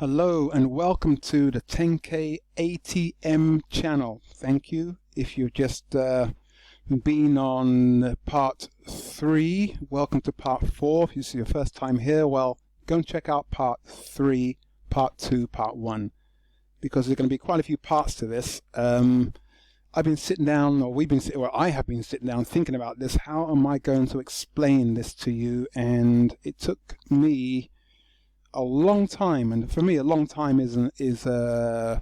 Hello and welcome to the TenKei ATM channel. Thank you. If you've just been on part 3, welcome to part 4. If this is your first time here, well, go and check out part 3, part 2, part 1, because there's going to be quite a few parts to this. I've been sitting down, or I have been sitting down thinking about this. How am I going to explain this to you? And it took me a long time, and for me a long time is less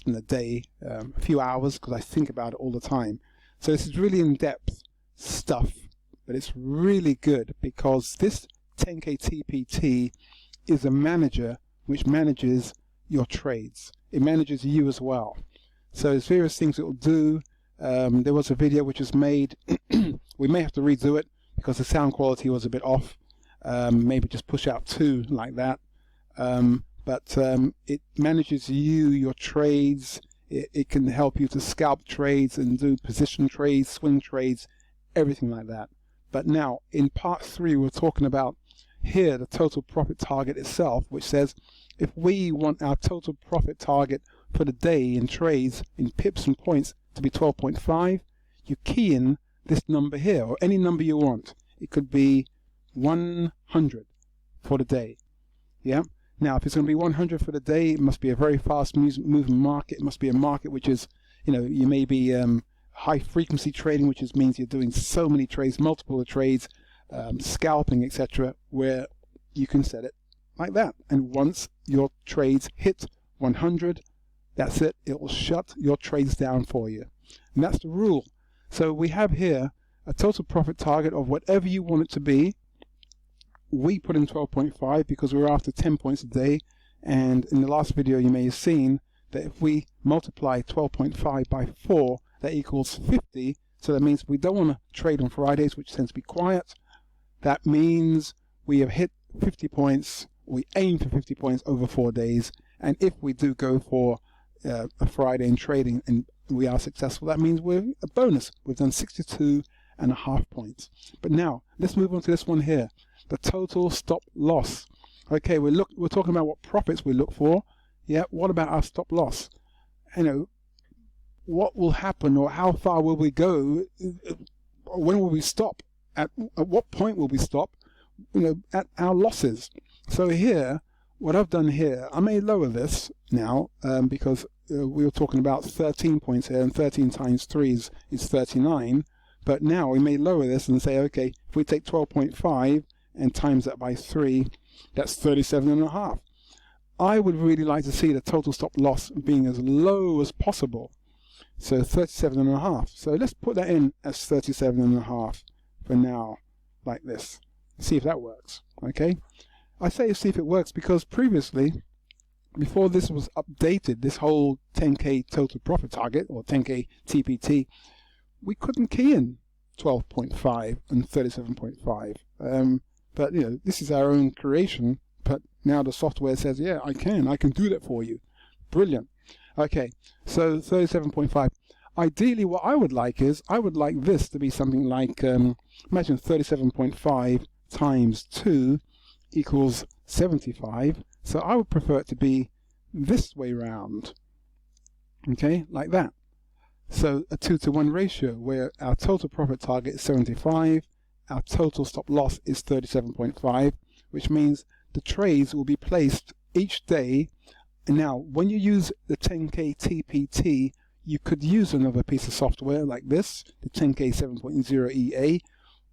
than a day, a few hours, because I think about it all the time. So this is really in-depth stuff, but it's really good because this TenKei TPT is a manager which manages your trades. It manages you as well. So there's various things it will do. There was a video which was made. We may have to redo it because the sound quality was a bit off. Maybe just push out 2 like that, but it manages your trades. It can help you to scalp trades and do position trades, swing trades, everything like that. But now in part 3 we're talking about here the total profit target itself, which says if we want our total profit target for the day in trades in pips and points to be 12.5, you key in this number here, or any number you want. It could be 100 for the day. Yeah. Now, if it's going to be 100 for the day, it must be a very fast moving market. It must be a market which is, you may be high frequency trading, which means you're doing so many trades, multiple trades, scalping, etc., where you can set it like that. And once your trades hit 100, that's it. It will shut your trades down for you. And that's the rule. So we have here a total profit target of whatever you want it to be. We put in 12.5 because we're after 10 points a day, and in the last video you may have seen that if we multiply 12.5 by 4, that equals 50. So that means we don't want to trade on Fridays, which tends to be quiet. That means we have hit 50 points. We aim for 50 points over 4 days, and if we do go for a Friday in trading and we are successful, that means we're a bonus. We've done 62.5 points. But now let's move on to this one here, the total stop loss. Okay, we're talking about what profits we look for. Yeah, what about our stop loss? What will happen, or how far will we go? When will we stop? At what point will we stop? At our losses. So here, what I've done here, I may lower this now because we were talking about 13 points here, and 13 times 3 is 39. But now we may lower this and say, okay, if we take 12.5 and times that by 3, that's 37.5. I would really like to see the total stop loss being as low as possible. So 37.5. So let's put that in as 37.5 for now, like this. See if that works. Okay. I say see if it works because previously, before this was updated, this whole TenKei total profit target, or TenKei TPT, we couldn't key in 12.5 and 37.5. But this is our own creation. But now the software says, yeah, I can do that for you. Brilliant. Okay, so 37.5. Ideally, what I would like is, I would like this to be something like, imagine 37.5 times 2 equals 75. So I would prefer it to be this way round. Okay, like that. So a 2-to-1 ratio where our total profit target is 75, our total stop loss is 37.5, which means the trades will be placed each day. And now, when you use the TenKei TPT, you could use another piece of software like this, the TenKei 7.0 EA,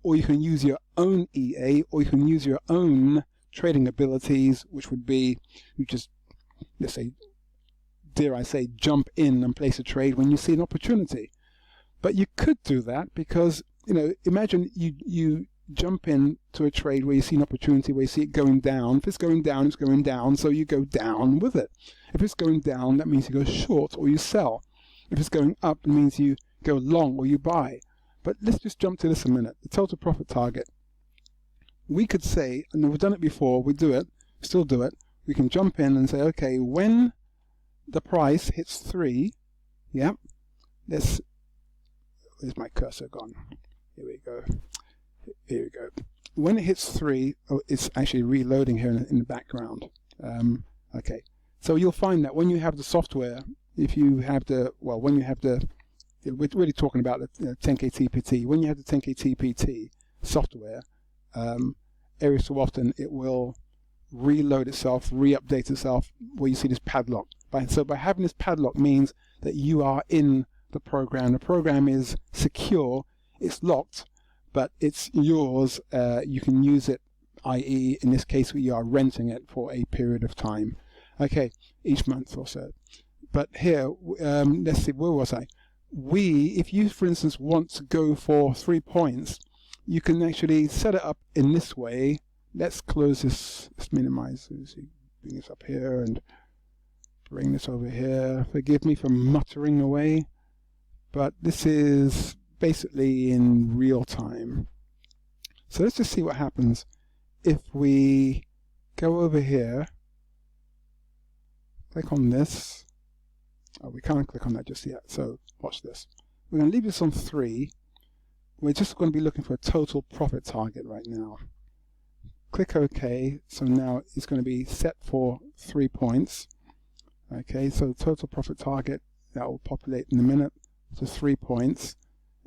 or you can use your own EA, or you can use your own trading abilities, which would be, you just, let's say, dare I say, jump in and place a trade when you see an opportunity. But you could do that because, imagine you jump in to a trade where you see an opportunity, where you see it going down. If it's going down, it's going down, so you go down with it. If it's going down, that means you go short or you sell. If it's going up, it means you go long or you buy. But let's just jump to this a minute. The total profit target. We could say, and we've done it before, we do it, still do it, we can jump in and say, okay, when the price hits 3, yeah, where's my cursor gone? Here we go. when it hits 3, oh, it's actually reloading here in the background. Okay, so you'll find that when you have the software, if you have the, well, when you have the, we're really talking about the TenKei TPT. When you have the TenKei TPT software, every so often it will reload itself, re-update itself, where you see this padlock. So by having this padlock means that you are in the program. The program is secure, it's locked, but it's yours. You can use it, i.e. in this case we are renting it for a period of time. Okay, each month or so. But here, let's see, where was I? If you, for instance, want to go for 3 points, you can actually set it up in this way. Let's close this, let's minimize this, bring this up here and bring this over here. Forgive me for muttering away, but this is basically in real time. So let's just see what happens if we go over here, click on this. Oh, we can't click on that just yet, so watch this. We're going to leave this on 3. We're just going to be looking for a total profit target right now. Click OK. So now it's going to be set for 3 points. Okay, so total profit target, that will populate in a minute to 3 points.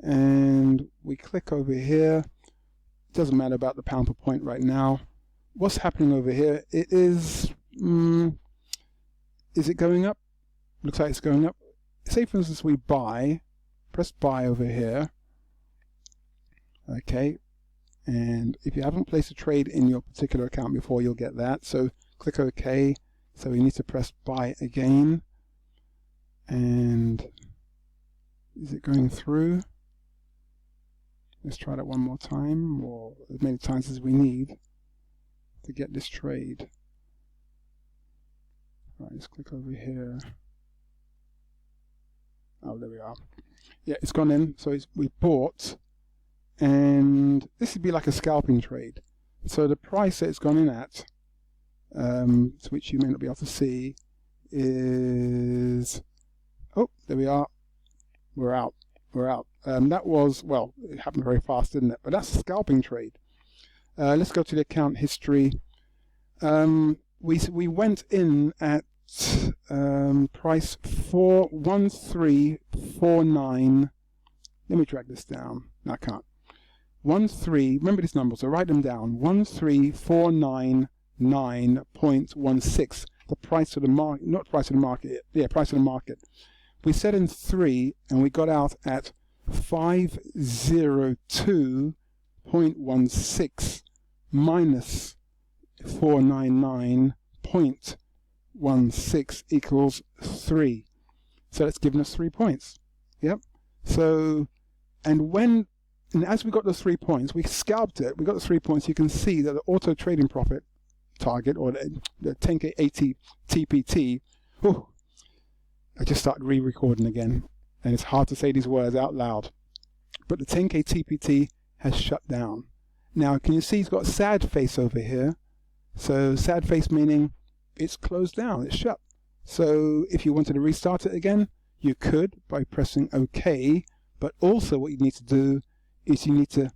And we click over here. It doesn't matter about the pound per point right now. What's happening over here? It is it going up? Looks like it's going up. Say for instance we buy, press buy over here. Okay, and if you haven't placed a trade in your particular account before, you'll get that. So click OK. So we need to press buy again. And is it going through? Let's try that one more time, or as many times as we need to get this trade. Right, let's click over here. Oh, there we are. Yeah, it's gone in. So we bought, and this would be like a scalping trade. So the price that it's gone in at, which you may not be able to see, is, oh, there we are. We're out. We're out. That was, well, it happened very fast, didn't it? But that's a scalping trade. Let's go to the account history. We went in at price 1349. Let me drag this down. No, I can't. 13. Remember these numbers. So write them down. 13499.16. The price of the market, not price of the market. Yeah, price of the market. We set in 3 and we got out at 502.16 minus 499.16 equals 3. So that's given us 3 points. Yep. So, and as we got those 3 points, we scalped it. We got the 3 points. You can see that the auto trading profit target, or the TenKei TPT. Oh, I just started re-recording again, and it's hard to say these words out loud. But the TenKei TPT has shut down. Now, can you see it's got a sad face over here? So sad face meaning it's closed down, it's shut. So if you wanted to restart it again, you could by pressing OK. But also what you need to do is you need to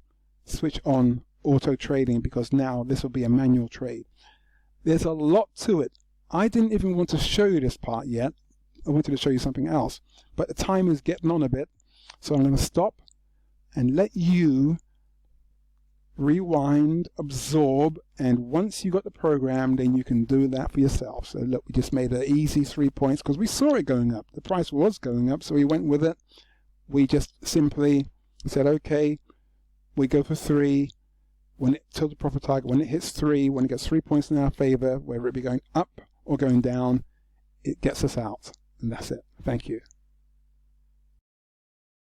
switch on auto trading, because now this will be a manual trade. There's a lot to it. I didn't even want to show you this part yet. I wanted to show you something else, but the time is getting on a bit, so I'm going to stop and let you rewind, absorb, and once you got the program, then you can do that for yourself. So look, we just made an easy 3 points because we saw it going up. The price was going up, so we went with it. We just simply said, okay, we go for 3. When it total profit target, when it hits 3, when it gets 3 points in our favor, whether it be going up or going down, it gets us out. And that's it. Thank you.